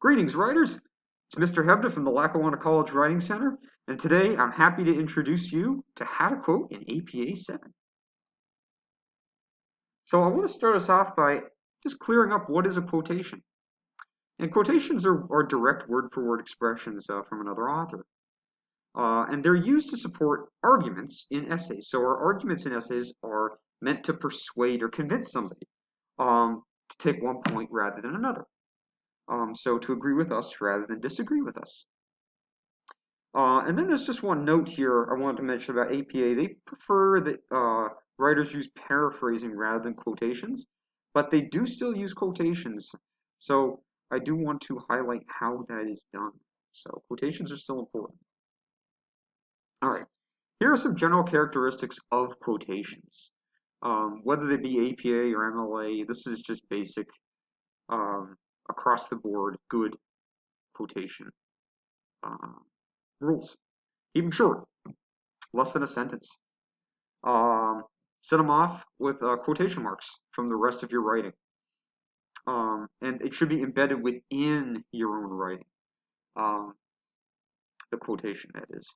Greetings, writers. It's Mr. Hebda from the Lackawanna College Writing Center, and today I'm happy to introduce you to how to quote in APA 7. So I want to start us off by just clearing up what is a quotation. And quotations are direct word-for-word expressions from another author. And they're used to support arguments in essays. So our arguments in essays are meant to persuade or convince somebody to take one point rather than another. So to agree with us rather than disagree with us. And then there's just one note here I wanted to mention about APA. They prefer that writers use paraphrasing rather than quotations, but they do still use quotations. So I do want to highlight how that is done. So quotations are still important. All right, here are some general characteristics of quotations. Whether they be APA or MLA, this is just basic across the board good quotation rules. Keep them short, less than a sentence. Set them off with quotation marks from the rest of your writing. And it should be embedded within your own writing. The quotation, that is.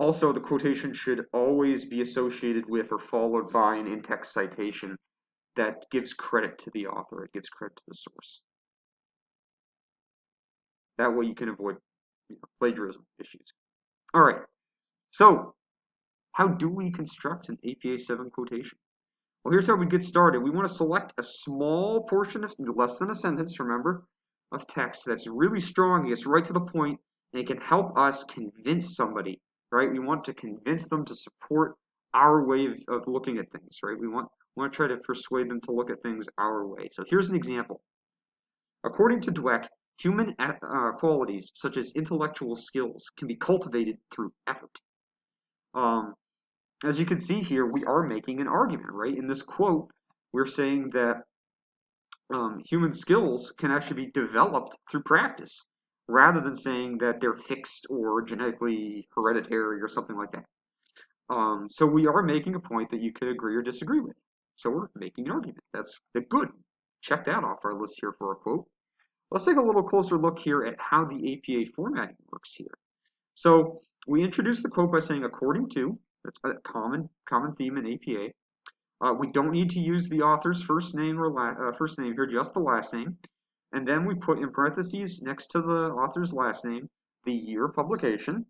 Also, the quotation should always be associated with or followed by an in-text citation that gives credit to the author. It gives credit to the source. That way you can avoid plagiarism issues. All right. So, how do we construct an APA 7 quotation? Well, here's how we get started. We want to select a small portion of less than a sentence, remember, of text that's really strong, it gets right to the point, and it can help us convince somebody, right? We want to convince them to support our way of looking at things, right? We want to try to persuade them to look at things our way. So here's an example. According to Dweck, human qualities such as intellectual skills can be cultivated through effort. As you can see here, we are making an argument, right? In this quote, we're saying that human skills can actually be developed through practice, rather than saying that they're fixed or genetically hereditary or something like that. So we are making a point that you could agree or disagree with. So we're making an argument. That's good. Check that off our list here for a quote. Let's take a little closer look here at how the APA formatting works here. So we introduce the quote by saying according to. That's a common theme in APA. We don't need to use the author's first name or first name here, just the last name. And then we put in parentheses next to the author's last name the year of publication.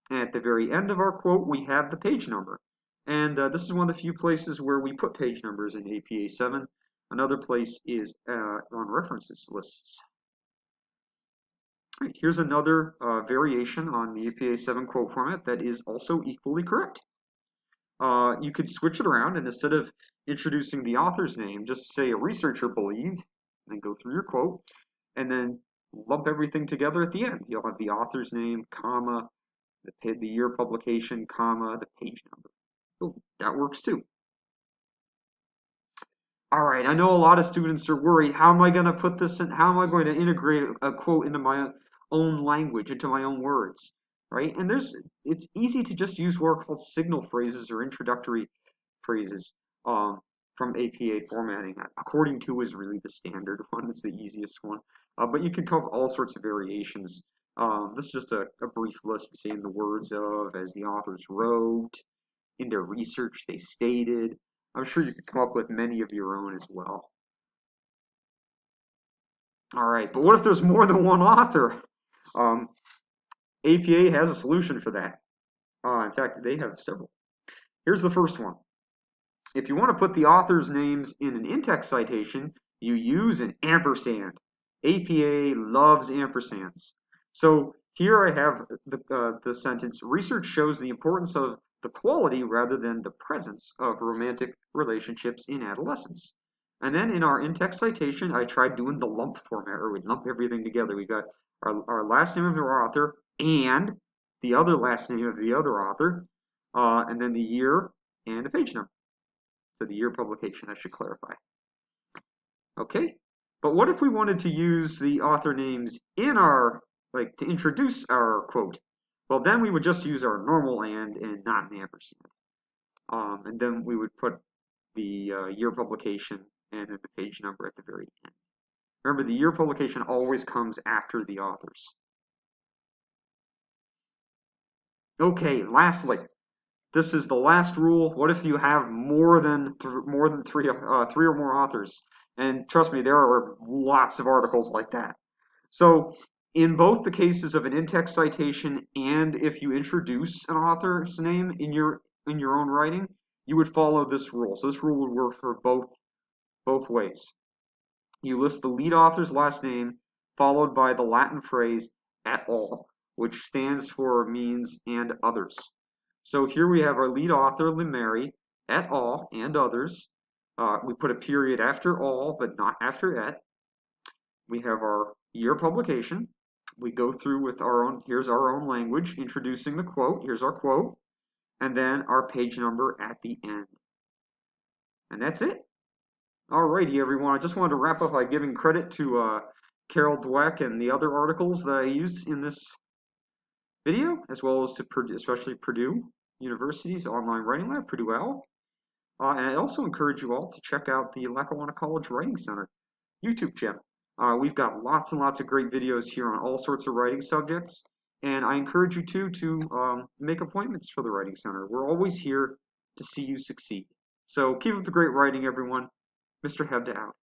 And at the very end of our quote, we have the page number. And this is one of the few places where we put page numbers in APA 7. Another place is on references lists. Right, here's another variation on the APA 7 quote format that is also equally correct. You could switch it around, and instead of introducing the author's name, just say a researcher believed, and then go through your quote, and then lump everything together at the end. You'll have the author's name, comma, the year of publication, comma, the page number. Oh, that works too. All right, I know a lot of students are worried, how am I going to put this in, how am I going to integrate a quote into my own language, into my own words, right? And it's easy to just use what are called signal phrases or introductory phrases from APA formatting. According to is really the standard one, it's the easiest one. But you can come up with all sorts of variations. This is just a brief list. We say in the words of, as the authors wrote, in their research they stated. I'm sure you could come up with many of your own as well. All right, but what if there's more than one author? APA has a solution for that. In fact, they have several. Here's the first one. If you want to put the author's names in an in-text citation, you use an ampersand. APA loves ampersands. So here I have the sentence, research shows the importance of the quality rather than the presence of romantic relationships in adolescence. And then in our in-text citation, I tried doing the lump format, or we lump everything together. We got our last name of the author and the other last name of the other author, and then the year and the page number. So the year of publication, I should clarify. Okay, but what if we wanted to use the author names in our, to introduce our quote? Well, then we would just use our normal and not an ampersand. And then we would put the year of publication and then the page number at the very end. Remember, the year of publication always comes after the authors. Okay, lastly, this is the last rule. What if you have more than three or more authors? And trust me, there are lots of articles like that. So in both the cases of an in-text citation and if you introduce an author's name in your own writing, you would follow this rule. So this rule would work for both ways. You list the lead author's last name followed by the Latin phrase "et al", which stands for means and others. So here we have our lead author, Limeri, et al, and others. We put a period after all, but not after et. We have our year publication. We go through with our own, here's our own language, introducing the quote. Here's our quote. And then our page number at the end. And that's it. Alrighty, everyone. I just wanted to wrap up by giving credit to Carol Dweck and the other articles that I used in this video, as well as to especially Purdue University's online writing lab, Purdue OWL. And I also encourage you all to check out the Lackawanna College Writing Center YouTube channel. We've got lots and lots of great videos here on all sorts of writing subjects, and I encourage you to make appointments for the Writing Center. We're always here to see you succeed. So keep up the great writing, everyone. Mr. Hebda out.